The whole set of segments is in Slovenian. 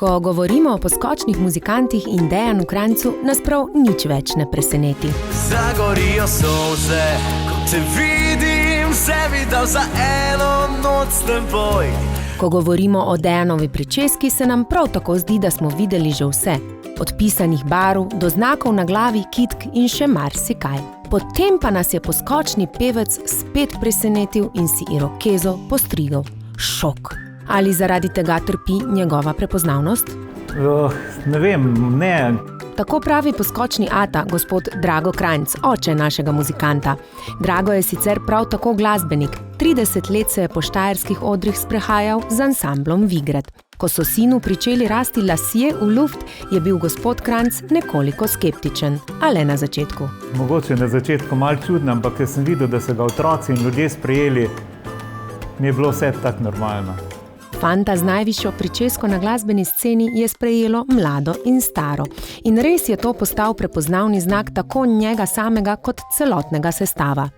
Ko govorimo o poskočnih muzikantih in Dejanu Krajncu, nas prav nič več ne preseneti. Zagorijo solze, ko te vidim, sebi dal za eno noč s teboj. Ko govorimo o Dejanovi pričeski, se nam prav tako zdi, da smo videli že vse. Od pisanih barv do znakov na glavi, kitk in še marsikaj. Potem pa nas je poskočni pevec spet presenetil in si irokezo postrigel. Šok. Ali zaradi tega trpi njegova prepoznavnost? Ne vem, ne. Tako pravi poskočni ata, gospod Drago Krajnc, oče našega muzikanta. Drago je sicer prav tako glasbenik. 30 let se je po štajerskih odrih sprehajal z ansamblom Vigrad. Ko so sinu pričeli rasti lasje v luft, je bil gospod Krajnc nekoliko skeptičen, a le na začetku. Mogoče na začetku malo čudno, ampak jaz sem videl, da so ga otroci in ljudje sprejeli, mi je bilo vse tako normalno. Fanta z najvišjo pričesko na glasbeni sceni je sprejelo mlado in staro. In res je to postal prepoznavni znak tako njega samega kot celotnega sestava.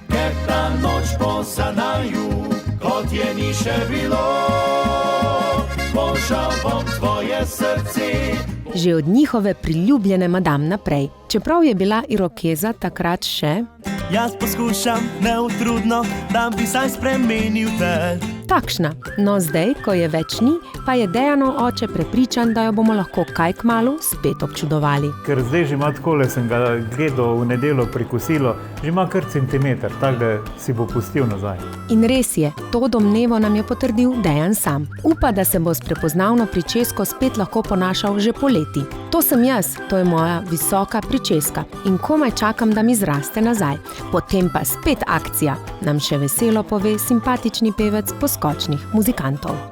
Ker ta noč po zanaju, kot je ni še bilo, pošal bom tvoje srce. Že od njihove priljubljene Madam naprej. Čeprav je bila irokeza takrat še... Jaz poskušam neutrudno, da bi saj spremenil te. Takšna. No zdaj, ko je več ni, pa je Dejanov oče prepričan, da jo bomo lahko kaj kmalu spet občudovali. Ker zdaj že ima takole, sem ga gledal v nedeljo pri kosilu, že ima kar centimeter, tako da si bo pustil nazaj. In res je, to domnevo nam je potrdil Dejan sam. Upa, da se bo s prepoznavno pričesko spet lahko ponašal že poleti. To sem jaz, to je moja visoka pričeska in komaj čakam, da mi zraste nazaj. Potem pa spet akcija, nam še veselo pove simpatični pevec poskočnih muzikantov.